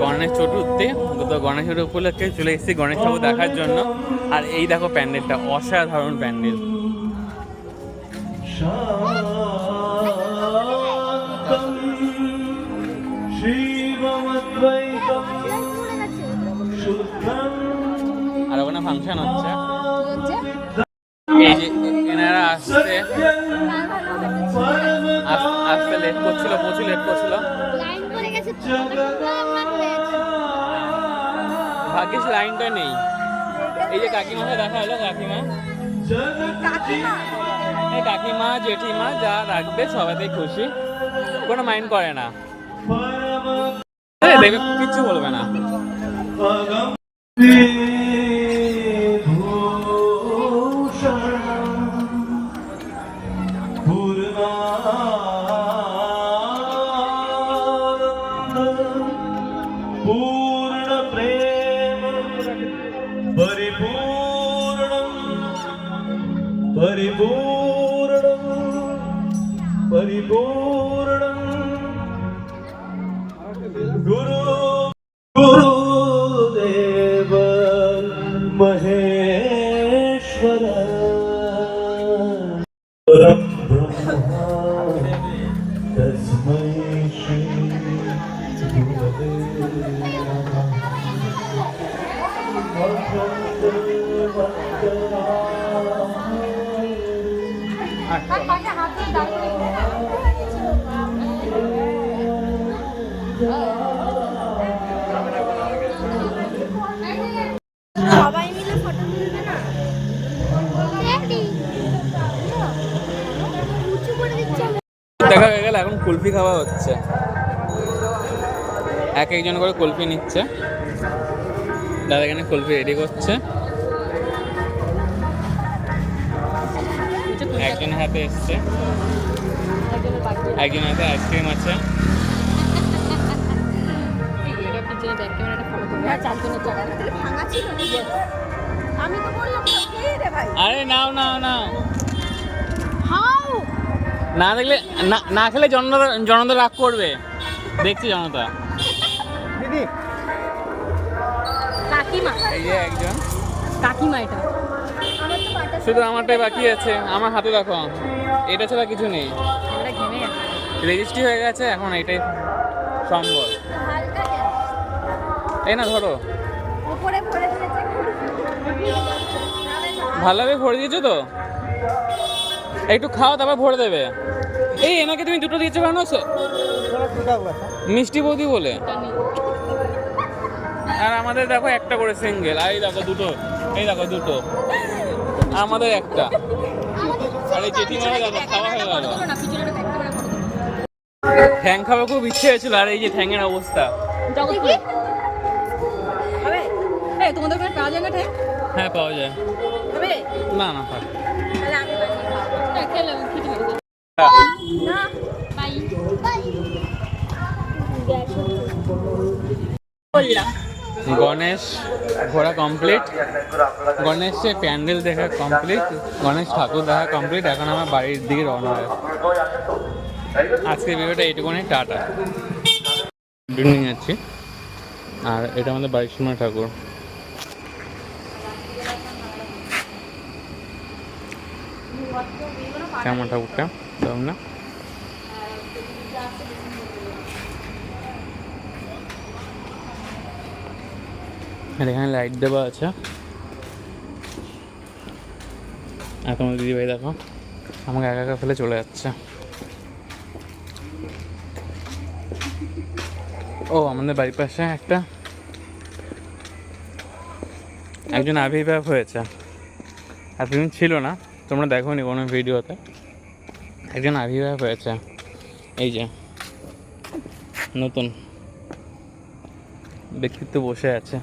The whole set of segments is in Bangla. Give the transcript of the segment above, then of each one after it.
গণেশ চতুর্থী, তো গণেশ চতুর্থী উপলক্ষে চলে এসেছি গণেশ ঠাকুর দেখার জন্য। আর এই দেখো প্যান্ডেলটা, অসাধারণ প্যান্ডেল। আর ওখানে ফাংশন হচ্ছে, এই যে এনারা আসতে আসতে লেট করছিল, প্রচুর লেট করছিল। ভাগ্যিস লাইনটা নেই। এই যে কাকিমাকে দেখা হলো, কাকিমা, এই কাকিমা জেঠিমা যা রাখবে সবাইতেই খুশি, কোনো মাইন্ড করে না, দেখবে কিচ্ছু বলবে না। परिपूर्णं गुरुदेव महेश्वर परब्रह्मा तस्मै श्री गुरवे সবাই মিলে ফটো তুলবে না? দেখা হয়ে গেল, এখন কুলফি খাওয়া হচ্ছে, এক একজন করে কুলফি নিচ্ছে। দাদা এখানে কুলফি রেডি করছে, একজনের হাতে এসছে, একজনের হাতে আইসক্রিম আছে। আরে নাও নাও নাও, না দেখলে না খেলে জনতা রাগ করবে, দেখছি জনতা। দিদি কাকিমা, এই যে একজন কাকিমা, এটা শুধু আমারটাই বাকি আছে, আমার হাতে দেখো, এটা ছাড়া কিছু নেই, রেজিস্ট্রি হয়ে গেছে, এখন এটাই সম্ভব। এই না ধরো, ভালোভাবে ভরে দিয়েছো তো, একটু খাও তারপর ভরে দেবে। এই এনাকে তুমি দুটো দিয়েছো কেন? মিষ্টি বৌদি বলে। আর আমাদের দেখো একটা করে সিঙ্গেল, আর এই দেখো দুটো, এই দেখো দুটো, আমাদের একটা। আর এই জেঠিমারা দেখো খাওয়া হয়ে গেল। ঠ্যাং খাওয়া খুব ইচ্ছে হয়েছিল, আর এই যে ঠ্যাংয়ের অবস্থা। তোমাদের ওখানে পাওয়া যায় না ঠ্যাং? হ্যাঁ পাওয়া যায়। না না থাক। গণেশ ঘোরা কমপ্লিট, গণেশের প্যান্ডেল দেখা কমপ্লিট, গণেশ ঠাকুর দেখা কমপ্লিট। এখন আমার বাড়ির দিকে রওনা হয়। আজকের ভিডিওটা এইটুকুনি, টাটা। নিয়ে যাচ্ছি, আর এটা আমাদের বাড়ির সামনে ঠাকুর। কেমন ঠাকুরটা দাম না? আর এখানে লাইট দেওয়া আছে। আর তোমার দিদিভাই দেখো আমাকে একা একা ফেলে চলে যাচ্ছে। ও আমাদের বাড়ির পাশে একজন আবির্ভাব হয়েছে, এতদিন ছিল না, তোমরা দেখোনি কোনো ভিডিওতে। একজন আবির্ভাব হয়েছে, এই যে নতুন ব্যক্তিত্ব বসে আছে।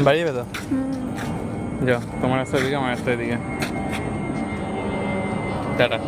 বাড়ি যাবে তো? যাও, তোমার রাস্তার দিকে, আমার রাস্তার দিকে। টাটা।